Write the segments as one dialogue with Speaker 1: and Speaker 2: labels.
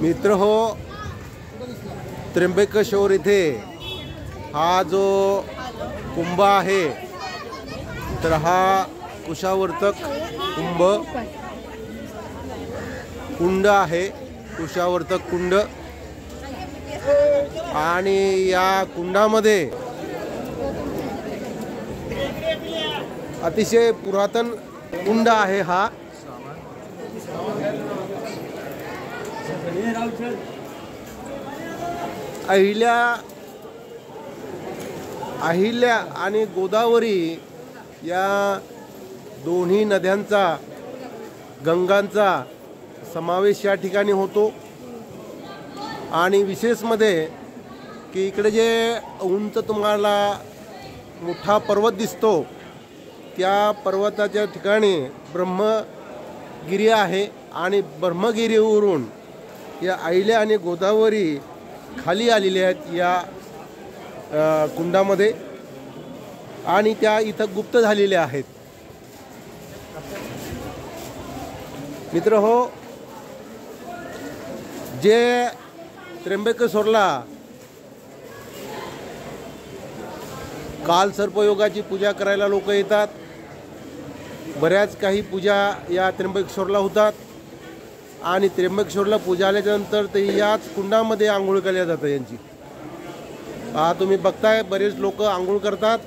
Speaker 1: मित्र हो, त्र्यंबकेश्वर इथे हा जो कुंभ आहे तर हा कुशावर्तक कुंड आहे, कुशावर्तक कुंड। आणि या कुंडामध्ये अतिशय पुरातन कुंड आहे हा। अहिल्या आणि गोदावरी या दोन्ही नद्यांचा, गंगांचा समावेश या ठिकाणी होतो। आणि विशेष मध्ये की इकडे जे उंच तुम्हाला मोठा पर्वत दिसतो त्या पर्वताच्या ठिकाणी ब्रह्मगिरी आहे आणि ब्रह्मगिरीवरून या अहिल्या आणि गोदावरी खाली आलेल्या आहेत या कुंडामध्ये आणि त्या इथं गुप्त झालेल्या आहेत। मित्र हो, जे त्र्यंबकेश्वरला काल सर्पयोगाची पूजा करायला लोक येतात। बऱ्याच काही पूजा या त्र्यंबकेश्वरला होतात आणि त्र्यंबकेश्वरला पूजा आल्यानंतर ते याच कुंडामध्ये आंघोळ केल्या जातं यांची। तुम्ही बघताय बरेच लोक आंघोळ करतात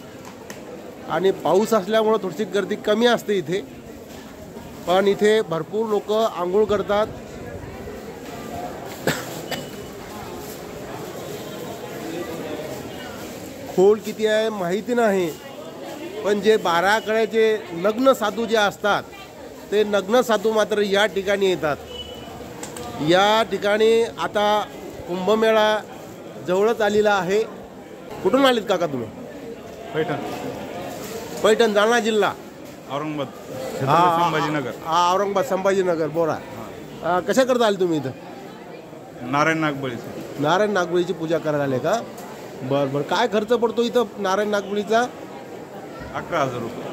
Speaker 1: आणि पाऊस असल्यामुळे थोडीशी गर्दी कमी असते इथे, पण इथे भरपूर लोक आंघोळ करतात। खोल किती आहे माहिती नाही, पण जे 12 कड्याचे नग्न साधू जे असतात ते नग्न साधू मात्र या ठिकाणी येतात। या ठिकाणी आता कुंभमेळा जवळच आलेला आहे। कुठून आलेत काका तुम्ही? पैठण जालना जिल्हा,
Speaker 2: औरंगाबाद, संभाजीनगर।
Speaker 1: औरंगाबाद संभाजीनगर। बोला, कशा करता आले तुम्ही इथं?
Speaker 2: नारायण नागबळीची पूजा करायला आले का? बरं बरं, काय खर्च पडतो इथं नारायण नागबळीचा? 11,000 रुपये।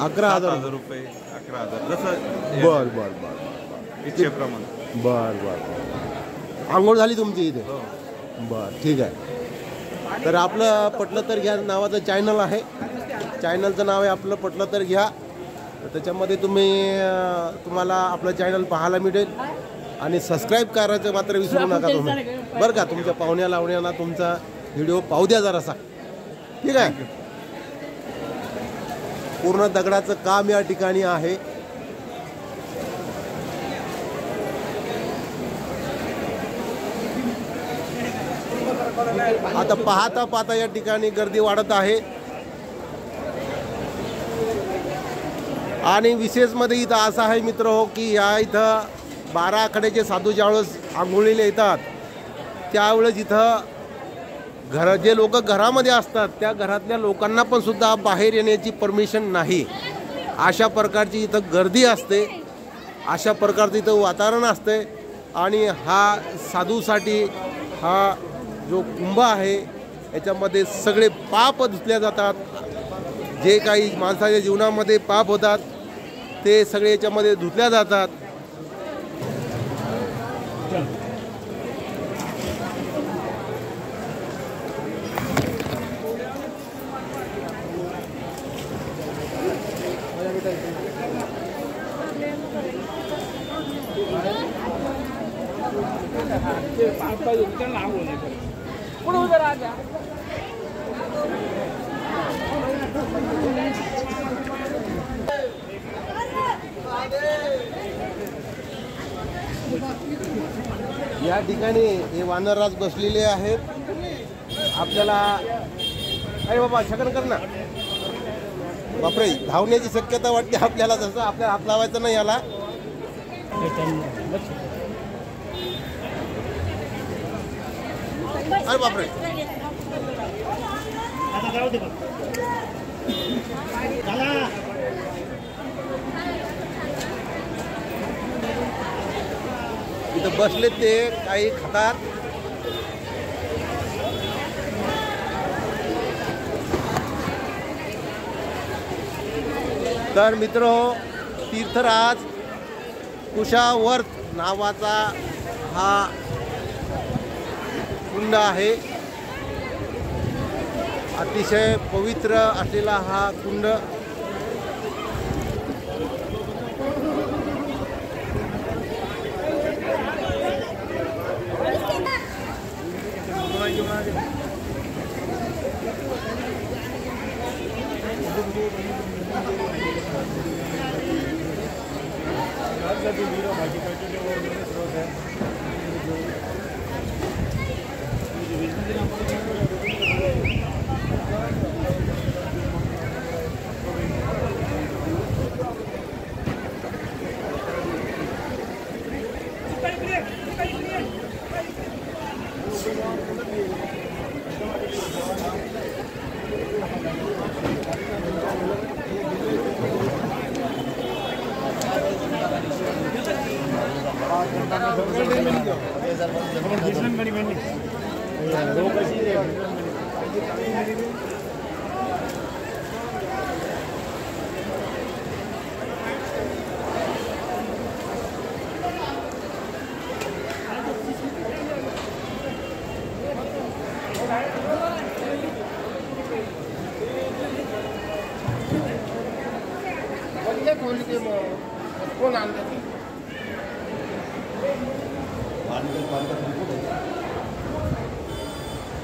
Speaker 1: 11,000
Speaker 2: रुपये, 11,000 जसं।
Speaker 1: बर बर बर,
Speaker 2: इच्छेप्रमाणे।
Speaker 1: बर बर, आंघोळ झाली तुमची इथे? बर, ठीक आहे। तर आपलं पटलं तर घ्या नावाचं चॅनल आहे, चॅनलचं नाव आहे आपलं पटलं तर घ्या। त्याच्यामध्ये तुम्हाला आपलं चॅनल पाहायला मिळेल आणि सबस्क्राईब करायचं मात्र विसरू नका तुम्ही, बरं का? तुमच्या पाहुण्या लावण्यांना तुमचा व्हिडिओ पाहू द्या जरासा, ठीक आहे? पूर्ण दगडाचं काम या ठिकाणी आहे। आता पाहता पाहता या ठिकाणी गर्दी वाढत आहे आणि विशेष मध्ये इथं असं आहे मित्र हो की या इथं 12 आकड्याचे साधू ज्यावेळेस आंघोळीला येतात त्यावेळेस इथं जे लोक घरामध्ये असतात त्या घरातल्या लोकांना पण सुद्धा बाहेर येण्याची परमिशन नाही। अशा प्रकारची इथं गर्दी असते, अशा प्रकारचं इथं वातावरण असते। आणि हा साधूसाठी हा जो कुंभ आहे याच्यामध्ये सगळे पाप धुतले जातात। जे काही माणसाच्या जीवनामध्ये पाप होतात ते सगळे याच्यामध्ये धुतल्या जातात। या ठिकाणी हे वानरराज बसलेले आहेत। आपल्याला अरे बाबा शकन कर ना, बापरे, धावण्याची शक्यता वाटते आपल्याला। जसं आपल्याला हात लावायचं नाही याला। अरे बापरे, इथं बसले ते काही खातात। तर मित्रहो, तीर्थराज कुशावर्त नावाचा हा कुंड आहे. अतिशय पवित्र असलेला हा कुंड.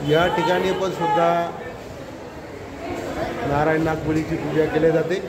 Speaker 1: या ठिकाणी पण सुद्धा नारायण नागबळीची पूजा केली जाते.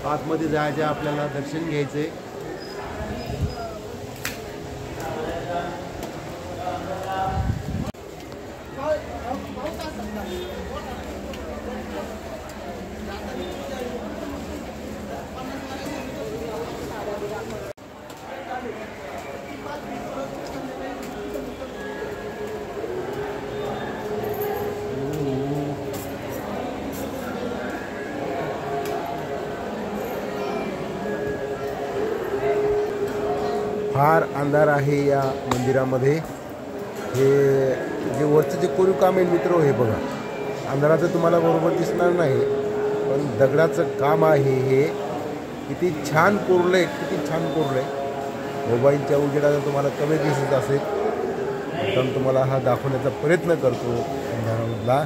Speaker 1: आतमध्ये जायचे, आपल्याला दर्शन घ्यायचे. फार अंधार आहे या मंदिरामध्ये. हे जे वरचं जे कोरीव काम आहे मित्र, हे बघा. अंधाराचं तुम्हाला बरोबर दिसणार नाही, पण दगडाचं काम आहे हे. किती छान कोरलंय, किती छान कोरलंय. मोबाईलच्या उजेडाचा तुम्हाला कमी दिसत असेल, पण तुम्हाला हा दाखवण्याचा प्रयत्न करतो. अंधारामधला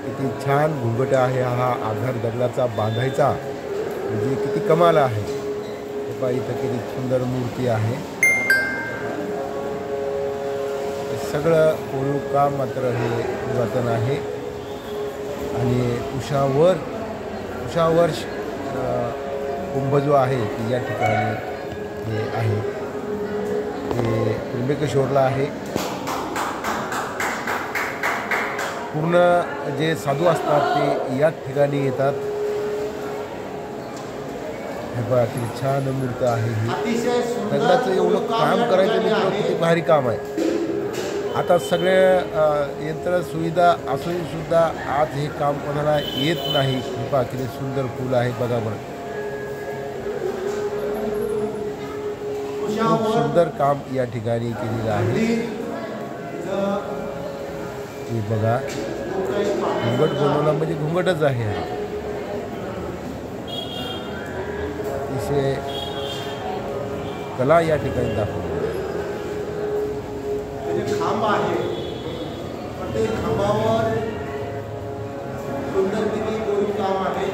Speaker 1: किती छान घुंगटा आहे हा आधार दगडाचा बांधायचा, म्हणजे किती कमाल आहे. इथं किती सुंदर मूर्ती आहे. सगळं कोरीव काम मात्र हे पुरातन आहे. आणि उषावर्ष कुंभ जो आहे की या ठिकाणी हे आहे, हे त्र्यंबकेश्वरला आहे. पूर्ण जे साधू असतात ते या ठिकाणी येतात. बघा किती छान मूर्त आहे ही. दगडाचं एवढं काम करायचं मित्र, किती भारी काम आहे. आता सगळे यंत्र सुविधा असून सुद्धा आज हे काम कोणाला येत नाही. बघा किती सुंदर फुल आहे, बघा बरं. खूप सुंदर काम या ठिकाणी केलेलं आहे. हे बघा, घुंगट बनवला म्हणजे घुंगटच आहे हा. अतिशय कला या ठिकाणी दाखवली. खांब आहे, ते खांबावर सुंदरपैकी कोरीव काम आहे.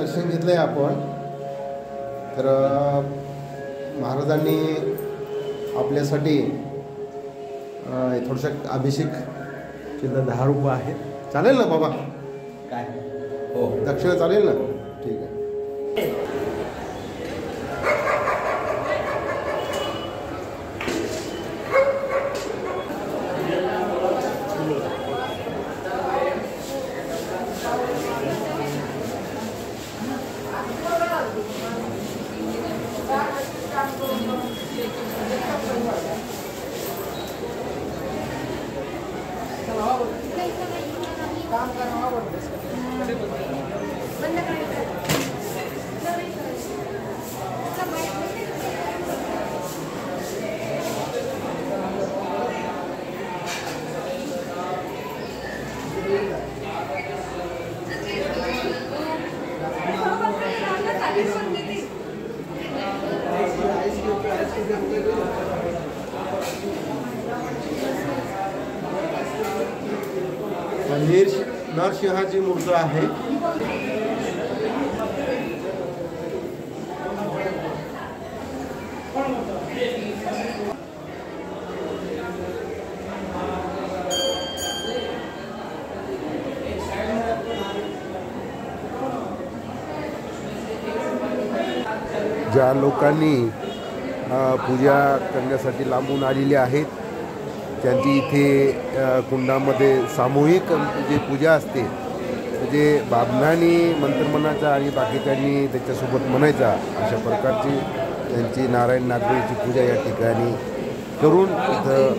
Speaker 1: दर्शन घेतलंय आपण. तर महाराजांनी आपल्यासाठी थोडंसं अभिषेक चिन्ह 10 रुपये आहेत. चालेल ना बाबा?
Speaker 3: काय हो
Speaker 1: दक्षिणा चालेल ना? ठीक आहे. नरसिंहाची मूर्ती आहे. ज्या लोकांनी पूजा करण्यासाठी लांबून आलेले आहेत त्यांची इथे कुंडामध्ये सामूहिक जी पूजा असते म्हणजे बाबनानी मंत्र म्हणायचा आणि बाकीच्यांनी त्याच्यासोबत म्हणायचा अशा प्रकारची त्यांची नारायण नागबळीची पूजा या ठिकाणी करून इथं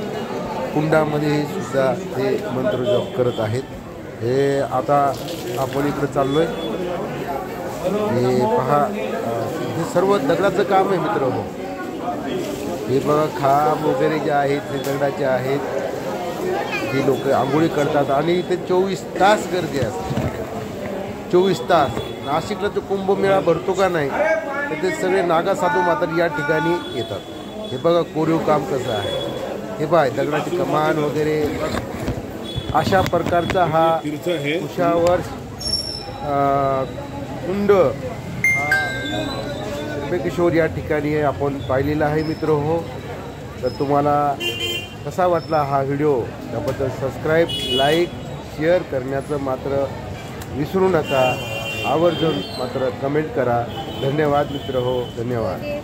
Speaker 1: कुंडामध्ये सुद्धा ते मंत्र जप करत आहेत. हे आता आपण इकडं चाललो आहे. हे पहा हे सर्व दगडाचं काम आहे मित्रांनो. हे बघा खांब वगैरे जे आहेत ते दगडाचे आहेत. हे लोक आंघोळी करतात आणि इथे 24 तास गर्दी असते. 24 तास. नाशिकला तो कुंभमेळा भरतो का नाही तर ते सगळे नागा साधू मात्र या ठिकाणी येतात. हे बघा कोरीव काम कसं आहे. हे बघा दगडाची कमान वगैरे अशा प्रकारचा हा कुशावर कुंड त्र्यंबकेश्वर या ठिकाणी आपण पाहिलेला आहे मित्र हो. तर तुम्हाला कसा वाटला हा व्हिडिओ त्याबद्दल सबस्क्राईब लाईक शेअर करण्याचं मात्र विसरू नका. आवर्जून मात्र कमेंट करा. धन्यवाद मित्र हो. धन्यवाद.